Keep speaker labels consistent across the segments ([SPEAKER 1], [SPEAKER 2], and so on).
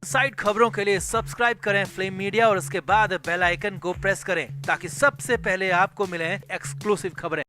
[SPEAKER 1] Side खबरों के लिए सब्सक्राइब करें फ्लेम मीडिया और उसके बाद बेल आइकन को प्रेस करें ताकि सबसे पहले आपको मिले एक्सक्लूसिव खबरें।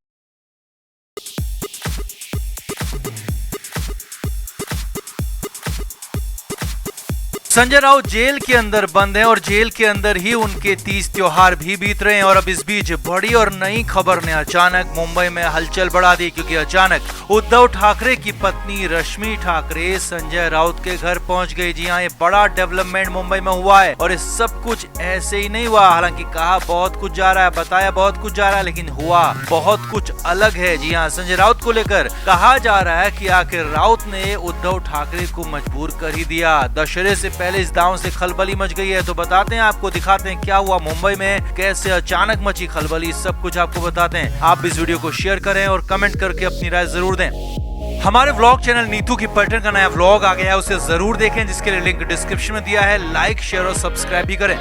[SPEAKER 1] संजय राउत जेल के अंदर बंद हैं और जेल के अंदर ही उनके तीज त्योहार भी बीत रहे हैं। और अब इस बीच बड़ी और नई खबर ने अचानक मुंबई में हलचल बढ़ा दी, क्योंकि अचानक उद्धव ठाकरे की पत्नी रश्मि ठाकरे संजय राउत के घर पहुंच गई। जी हाँ, ये बड़ा डेवलपमेंट मुंबई में हुआ है और ये सब कुछ ऐसे ही नहीं हुआ। हालांकि कहा बहुत कुछ जा रहा है, बताया बहुत कुछ जा रहा है, लेकिन हुआ बहुत कुछ अलग है। जी हाँ, संजय राउत को लेकर कहा जा रहा है कि आखिर राउत ने उद्धव ठाकरे को मजबूर कर ही दिया। दशहरे से पहले इस दांव से खलबली मच गई है, तो बताते हैं आपको, दिखाते हैं क्या हुआ मुंबई में, कैसे अचानक मची खलबली, सब कुछ आपको बताते हैं। आप इस वीडियो को शेयर करें और कमेंट करके अपनी राय जरूर दें। हमारे व्लॉग चैनल नीतू की पर्यटन का नया व्लॉग आ गया है, उसे जरूर देखें, जिसके लिए लिंक डिस्क्रिप्शन में दिया है। लाइक, शेयर और सब्सक्राइब भी करें।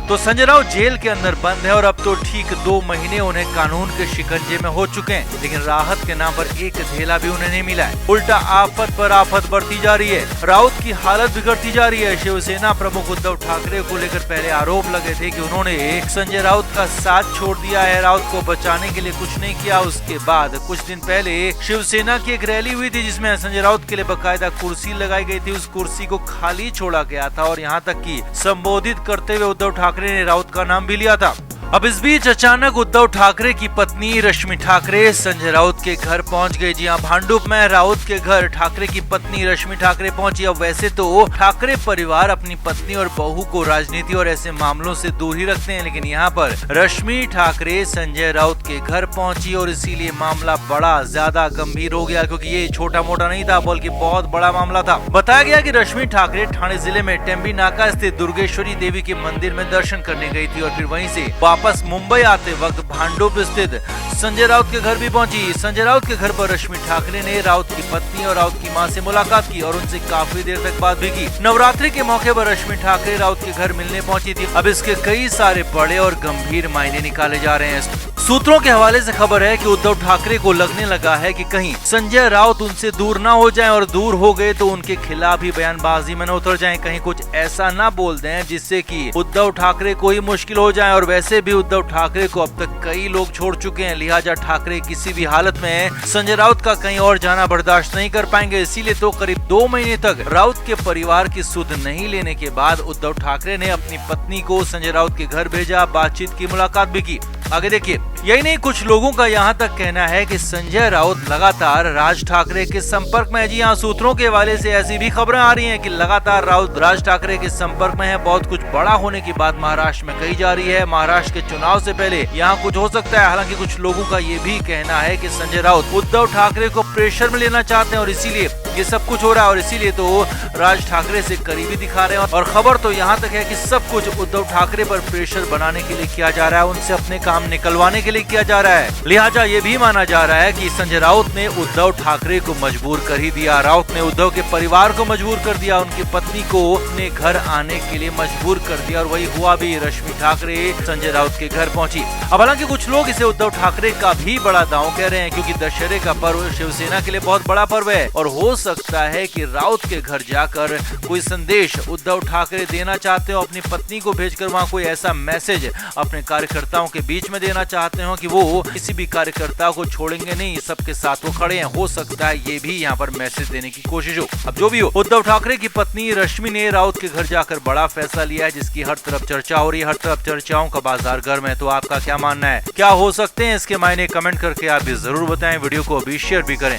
[SPEAKER 1] तो संजय राउत जेल के अंदर बंद है और अब तो ठीक 2 महीने उन्हें कानून के शिकंजे में हो चुके हैं, लेकिन राहत के नाम पर एक धेला भी उन्हें नहीं मिला है। उल्टा आफत पर आफत बढ़ती जा रही है। राउत की हालत बिगड़ती जा रही है। शिवसेना प्रमुख उद्धव ठाकरे को लेकर पहले आरोप लगे थे कि उन्होंने संजय राउत का साथ छोड़ दिया है, राउत को बचाने के लिए कुछ नहीं किया। उसके बाद कुछ दिन पहले शिवसेना की एक रैली हुई थी, जिसमें संजय राउत के लिए बकायदा कुर्सी लगाई गई थी। उस कुर्सी को खाली छोड़ा गया था और यहाँ तक कि संबोधित करते हुए उद्धव ठाकरे ने राउत का नाम भी लिया था। अब इस बीच अचानक उद्धव ठाकरे की पत्नी रश्मि ठाकरे संजय राउत के घर पहुंच गई। जी हां, भांडुप में राउत के घर ठाकरे की पत्नी रश्मि ठाकरे पहुंची। अब वैसे तो ठाकरे परिवार अपनी पत्नी और बहू को राजनीति और ऐसे मामलों से दूर ही रखते हैं, लेकिन यहाँ पर रश्मि ठाकरे संजय राउत के घर पहुंची और इसीलिए मामला बड़ा ज्यादा गंभीर हो गया, क्योंकि ये छोटा मोटा नहीं था बल्कि बहुत बड़ा मामला था। बताया गया कि रश्मि ठाकरे ठाणे जिले में टेम्बी नाका स्थित दुर्गेश्वरी देवी के मंदिर में दर्शन करने गई थी और फिर वहीं से वापस मुंबई आते वक्त भांडुप स्थित संजय राउत के घर भी पहुंची। संजय राउत के घर पर रश्मि ठाकरे ने राउत की पत्नी और राउत की मां से मुलाकात की और उनसे काफी देर तक बात भी की। नवरात्रि के मौके पर रश्मि ठाकरे राउत के घर मिलने पहुंची थी। अब इसके कई सारे बड़े और गंभीर मायने निकाले जा रहे हैं। सूत्रों के हवाले से खबर है कि उद्धव ठाकरे को लगने लगा है कि कहीं संजय राउत उनसे दूर ना हो जाएं और दूर हो गए तो उनके खिलाफ ही बयानबाजी में न उतर जाएं, कहीं कुछ ऐसा ना बोल दें जिससे कि उद्धव ठाकरे को ही मुश्किल हो जाए। और वैसे भी उद्धव ठाकरे को अब तक कई लोग छोड़ चुके हैं, लिहाजा ठाकरे किसी भी हालत में संजय राउत का कहीं और जाना बर्दाश्त नहीं कर पाएंगे। इसीलिए तो करीब 2 महीने तक राउत के परिवार की सुध नहीं लेने के बाद उद्धव ठाकरे ने अपनी पत्नी को संजय राउत के घर भेजा, बातचीत की, मुलाकात भी की। आगे देखिए, यही नहीं, कुछ लोगों का यहाँ तक कहना है कि संजय राउत लगातार राज ठाकरे के संपर्क में है। जी हाँ, सूत्रों के हवाले से ऐसी भी खबरें आ रही हैं कि लगातार राउत राज ठाकरे के संपर्क में है। बहुत कुछ बड़ा होने की बात महाराष्ट्र में कही जा रही है। महाराष्ट्र के चुनाव से पहले यहाँ कुछ हो सकता है। हालांकि कुछ लोगों का ये भी कहना है कि संजय राउत उद्धव ठाकरे को प्रेशर में लेना चाहते हैं और इसीलिए ये सब कुछ हो रहा है और इसीलिए तो राज ठाकरे से करीबी दिखा रहे हैं। और खबर तो यहाँ तक है कि सब कुछ उद्धव ठाकरे पर प्रेशर बनाने के लिए किया जा रहा है, उनसे अपने काम निकलवाने के लिए किया जा रहा है। लिहाजा ये भी माना जा रहा है कि संजय राउत ने उद्धव ठाकरे को मजबूर कर ही दिया। राउत ने उद्धव के परिवार को मजबूर कर दिया, उनकी पत्नी को अपने घर आने के लिए मजबूर कर दिया और वही हुआ भी। रश्मि ठाकरे संजय राउत के घर पहुंची। अब हालांकि कुछ लोग इसे उद्धव ठाकरे का भी बड़ा दांव कह रहे हैं, क्योंकि दशहरे का पर्व शिवसेना के लिए बहुत बड़ा पर्व है और हो सकता है कि राउत के घर जाकर कोई संदेश उद्धव ठाकरे देना चाहते हो, अपनी पत्नी को भेजकर वहां कोई ऐसा मैसेज अपने कार्यकर्ताओं के बीच में देना चाहते हो कि वो किसी भी कार्यकर्ता को छोड़ेंगे नहीं, सबके साथ वो खड़े हैं। हो सकता है ये भी यहाँ पर मैसेज देने की कोशिश हो। अब जो भी हो, उद्धव ठाकरे की पत्नी रश्मि ने राउत के घर जाकर बड़ा फैसला लिया है, जिसकी हर तरफ चर्चा हो रही है। हर तरफ चर्चाओं का बाजार गर्म है। तो आपका क्या मानना है, क्या हो सकते हैं इसके मायने, कमेंट करके आप भी जरूर बताएं। वीडियो को अभी शेयर भी करें।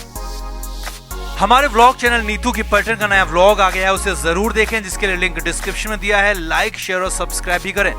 [SPEAKER 1] हमारे व्लॉग चैनल नीतू की पर्यटन का नया व्लॉग आ गया है, उसे जरूर देखें, जिसके लिए लिंक डिस्क्रिप्शन में दिया है। लाइक, शेयर और सब्सक्राइब भी करें।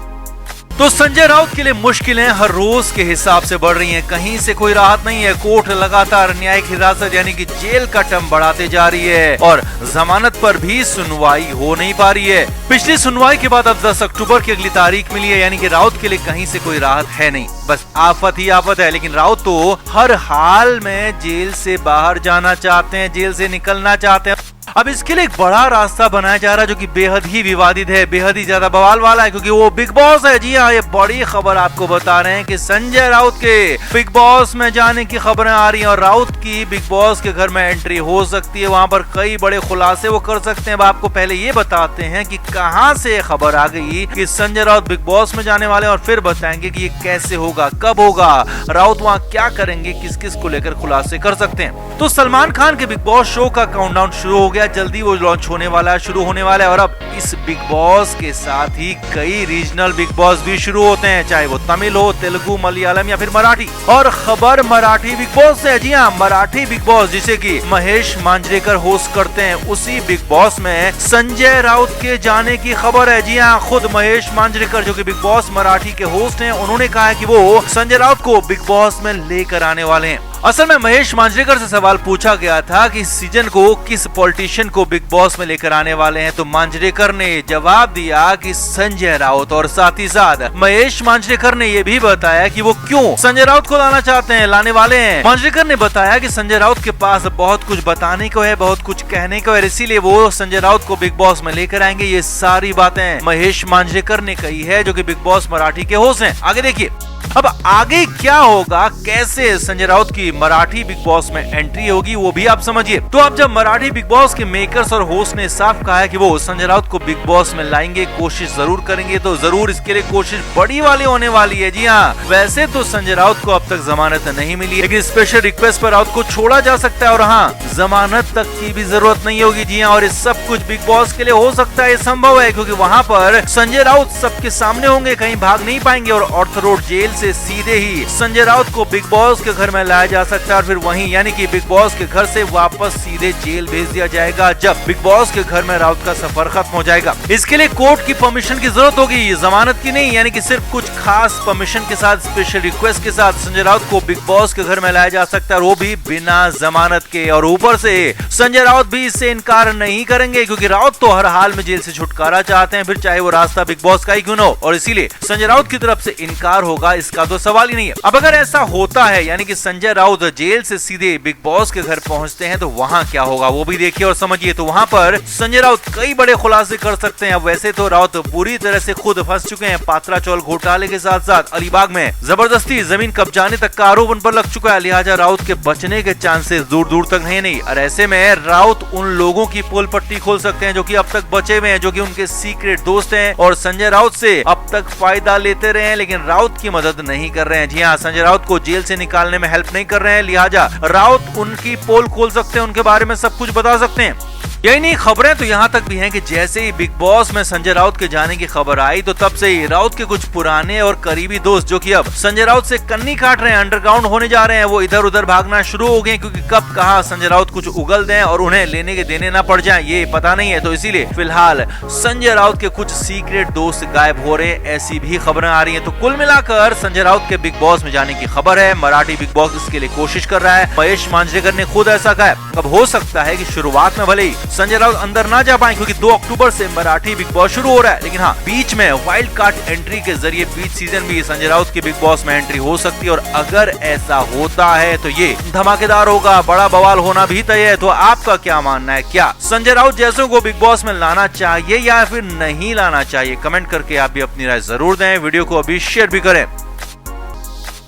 [SPEAKER 1] तो संजय राउत के लिए मुश्किलें हर रोज के हिसाब से बढ़ रही हैं, कहीं से कोई राहत नहीं है। कोर्ट लगातार न्यायिक हिरासत यानी कि जेल का टर्म बढ़ाते जा रही है और जमानत पर भी सुनवाई हो नहीं पा रही है। पिछली सुनवाई के बाद अब 10 अक्टूबर की अगली तारीख मिली है, यानी कि राउत के लिए कहीं से कोई राहत है नहीं, बस आफत ही आफत है। लेकिन राउत तो हर हाल में जेल से बाहर जाना चाहते हैं, जेल से निकलना चाहते हैं। अब इसके लिए एक बड़ा रास्ता बनाया जा रहा है जो कि बेहद ही विवादित है, बेहद ही ज्यादा बवाल वाला है, क्योंकि वो बिग बॉस है। जी हाँ, ये बड़ी खबर आपको बता रहे हैं कि संजय राउत के बिग बॉस में जाने की खबरें आ रही हैं और राउत की बिग बॉस के घर में एंट्री हो सकती है। वहां पर कई बड़े खुलासे वो कर सकते हैं। अब आपको पहले ये बताते हैं कि कहां से खबर आ गई कि संजय राउत बिग बॉस में जाने वाले, और फिर बताएंगे कि ये कैसे होगा, कब होगा, राउत वहां क्या करेंगे, किस किस को लेकर खुलासे कर सकते हैं। तो सलमान खान के बिग बॉस शो का काउंटडाउन शुरू हो गया, जल्दी वो लॉन्च होने वाला है, शुरू होने वाला है। और अब इस बिग बॉस के साथ ही कई रीजनल बिग बॉस भी शुरू होते हैं, चाहे वो तमिल हो, तेलुगु, मलयालम या फिर मराठी। और खबर मराठी बिग बॉस से। जी हाँ, मराठी बिग बॉस जिसे कि महेश मांजरेकर होस्ट करते हैं, उसी बिग बॉस में संजय राउत के जाने की खबर है। जी हाँ, खुद महेश मांजरेकर जो कि बिग बॉस मराठी के होस्ट हैं, उन्होंने कहा है कि वो संजय राउत को बिग बॉस में लेकर आने वाले हैं। असल में महेश मांजरेकर से सवाल पूछा गया था कि इस सीजन को किस पॉलिटिशियन को बिग बॉस में लेकर आने वाले हैं, तो मांजरेकर ने जवाब दिया कि संजय राउत। और साथ ही साथ महेश मांजरेकर ने यह भी बताया कि वो क्यों संजय राउत को लाना चाहते हैं, लाने वाले हैं। मांजरेकर ने बताया कि संजय राउत के पास बहुत कुछ बताने को है, बहुत कुछ कहने को है, इसीलिए वो संजय राउत को बिग बॉस में लेकर आएंगे। ये सारी बातें महेश मांजरेकर ने कही है, जो कि बिग बॉस मराठी के होस्ट हैं। आगे देखिए अब आगे क्या होगा, कैसे संजय राउत की मराठी बिग बॉस में एंट्री होगी, वो भी आप समझिए। तो अब जब मराठी बिग बॉस के मेकर्स और होस्ट ने साफ कहा है कि वो संजय राउत को बिग बॉस में लाएंगे, कोशिश जरूर करेंगे, तो जरूर इसके लिए कोशिश बड़ी वाली होने वाली है। जी हाँ, वैसे तो संजय राउत को अब तक जमानत नहीं मिली, लेकिन स्पेशल रिक्वेस्ट पर राउत को छोड़ा जा सकता है, और हाँ, जमानत तक की भी जरूरत नहीं होगी। जी हाँ, और ये सब कुछ बिग बॉस के लिए हो सकता है, ये संभव है, क्योंकि वहाँ पर संजय राउत सबके सामने होंगे, कहीं भाग नहीं पाएंगे, और ऑर्थर रोड जेल से सीधे ही संजय राउत को बिग बॉस के घर में लाया जा सकता है, और फिर वहीं यानी कि बिग बॉस के घर से वापस सीधे जेल भेज दिया जाएगा जब बिग बॉस के घर में राउत का सफर खत्म हो जाएगा। इसके लिए कोर्ट की परमिशन की जरूरत होगी, जमानत की नहीं, यानी कि सिर्फ कुछ खास परमिशन के साथ, स्पेशल रिक्वेस्ट के साथ संजय राउत को बिग बॉस के घर में लाया जा सकता है, और वो भी बिना जमानत के। और ऊपर से संजय राउत भी इससे इनकार नहीं करेंगे, क्योंकि राउत तो हर हाल में जेल से छुटकारा चाहते हैं, फिर चाहे वो रास्ता बिग बॉस का ही क्यों न हो, और इसीलिए संजय राउत की तरफ से इनकार होगा, इसका तो सवाल ही नहीं है। अब अगर ऐसा होता है, यानी कि संजय राउत जेल से सीधे बिग बॉस के घर पहुंचते हैं, तो वहां क्या होगा वो भी देखिए और समझिए। तो वहां पर संजय राउत कई बड़े खुलासे कर सकते हैं। अब वैसे तो राउत पूरी तरह से खुद फंस चुके हैं, पात्रा चौल घोटाले के साथ साथ अलीबाग में जबरदस्ती जमीन कब्जाने तक का आरोप उन पर लग चुका है, लिहाजा राउत के बचने के चांसेस दूर दूर तक है नहीं। और ऐसे में राउत उन लोगों की पोल पट्टी खोल सकते हैं जो कि अब तक बचे हुए हैं, जो कि उनके सीक्रेट दोस्त हैं और संजय राउत से अब तक फायदा लेते रहे हैं, लेकिन राउत की मदद नहीं कर रहे हैं। जी हाँ, संजय राउत को जेल से निकालने में हेल्प नहीं कर रहे हैं, लिहाजा राउत उनकी पोल खोल सकते हैं, उनके बारे में सब कुछ बता सकते हैं। यही नहीं, खबरें तो यहाँ तक भी हैं कि जैसे ही बिग बॉस में संजय राउत के जाने की खबर आई, तो तब से ही राउत के कुछ पुराने और करीबी दोस्त जो कि अब संजय राउत से कन्नी काट रहे हैं, अंडरग्राउंड होने जा रहे हैं, वो इधर उधर भागना शुरू हो गए, क्योंकि कब कहाँ संजय राउत कुछ उगल दें और उन्हें लेने के देने ना पड़ जाए, ये पता नहीं है। तो इसीलिए फिलहाल संजय राउत के कुछ सीक्रेट दोस्त गायब हो रहे, ऐसी भी खबरें आ रही है। तो कुल मिलाकर संजय राउत के बिग बॉस में जाने की खबर है, मराठी बिग बॉस इसके लिए कोशिश कर रहा है, महेश मांजरेकर ने खुद ऐसा कहा है। अब हो सकता है कि शुरुआत में भले ही संजय राउत अंदर ना जा पाए, क्योंकि 2 अक्टूबर से मराठी बिग बॉस शुरू हो रहा है, लेकिन हाँ, बीच में वाइल्ड कार्ड एंट्री के जरिए बीच सीजन भी संजय राउत की बिग बॉस में एंट्री हो सकती है। और अगर ऐसा होता है तो ये धमाकेदार होगा, बड़ा बवाल होना भी तय है। तो आपका क्या मानना है, क्या संजय राउत जैसों को बिग बॉस में लाना चाहिए या फिर नहीं लाना चाहिए? कमेंट करके आप भी अपनी राय जरूर दें, वीडियो को अभी शेयर भी करें।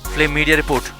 [SPEAKER 1] Flame media report.